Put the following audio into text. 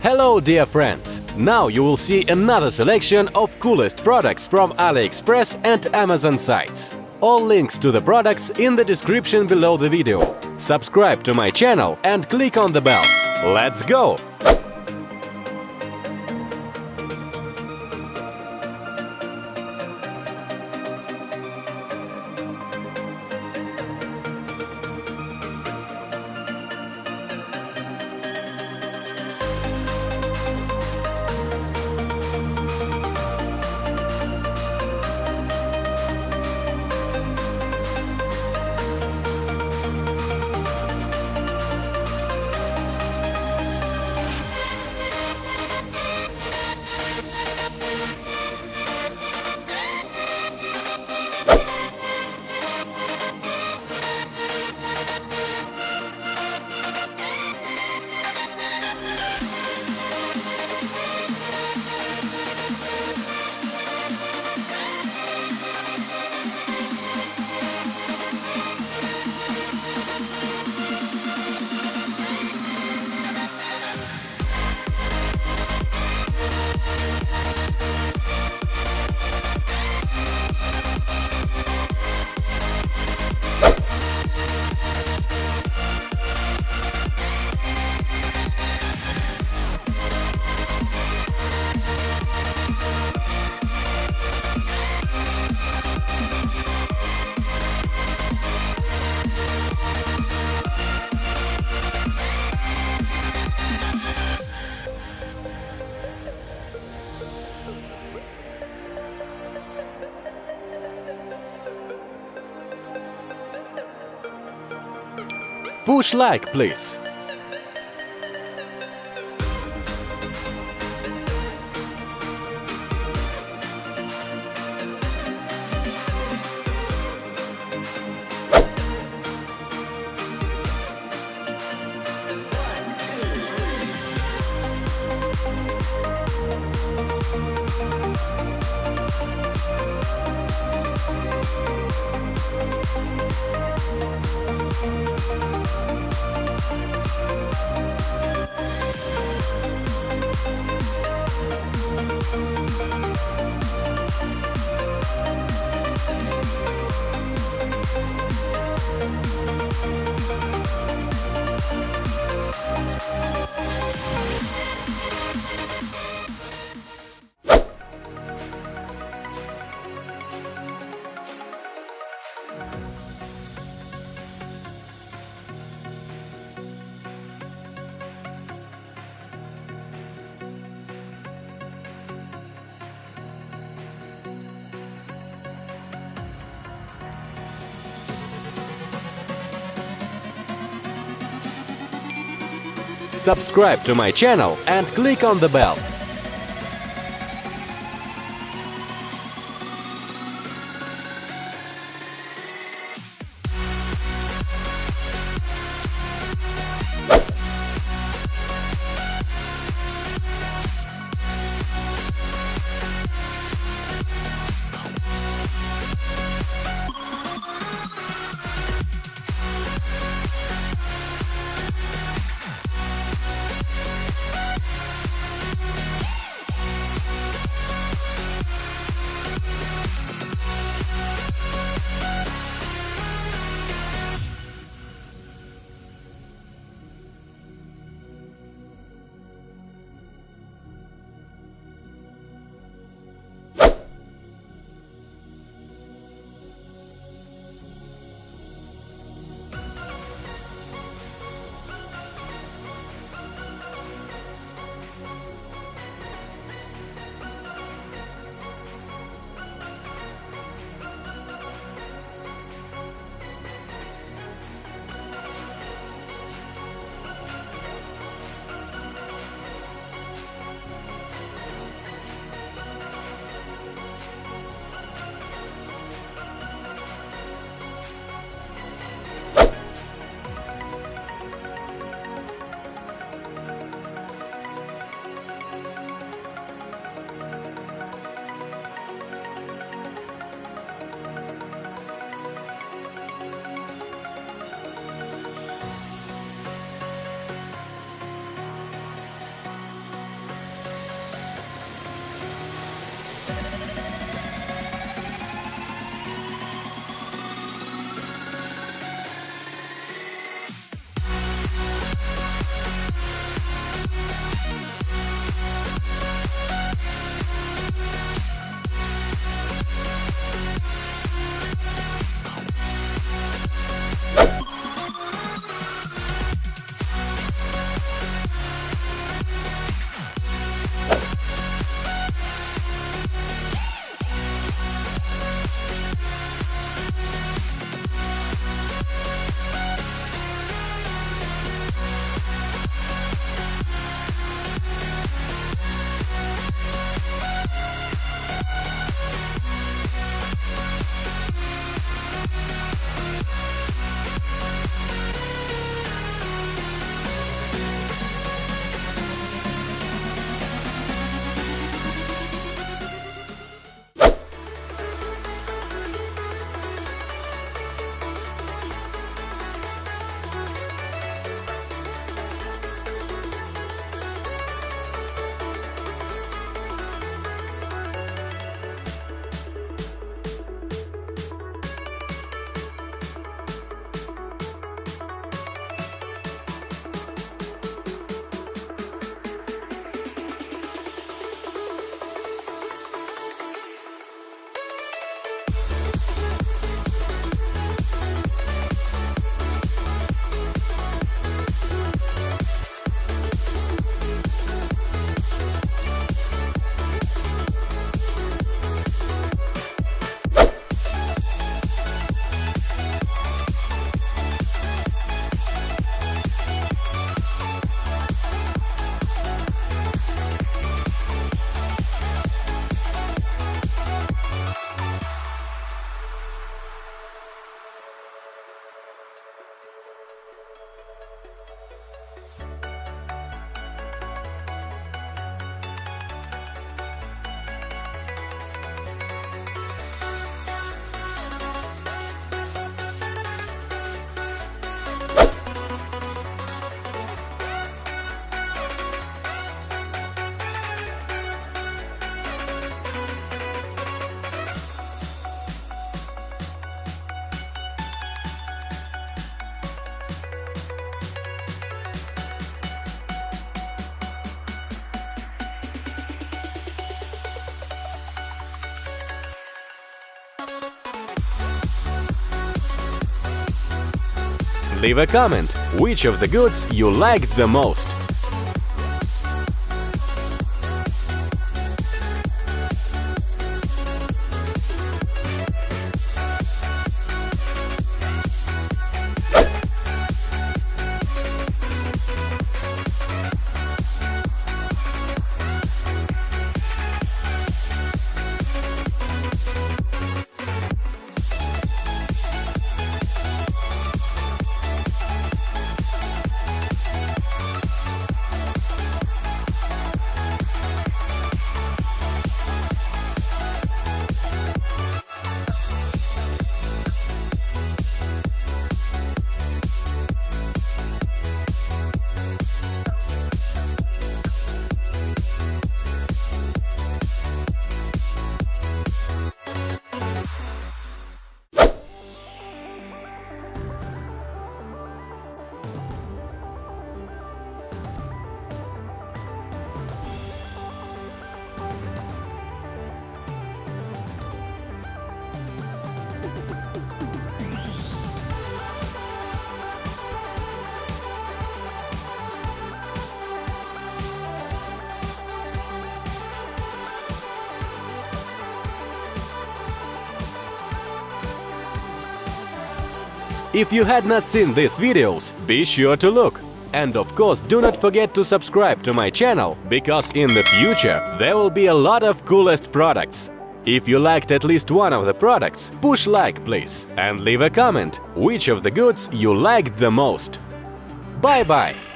Hello dear friends! Now you will see another selection of coolest products from Aliexpress and Amazon sites. All links to the products in the description below the video. Subscribe to my channel and click on the bell. Let's go! Push like, please. Subscribe to my channel and click on the bell. and leave a comment which of the goods you liked the most. If you had not seen these videos, be sure to look. And of course, do not forget to subscribe to my channel, because in the future there will be a lot of coolest products. If you liked at least one of the products, push like please, and leave a comment which of the goods you liked the most. Bye-bye!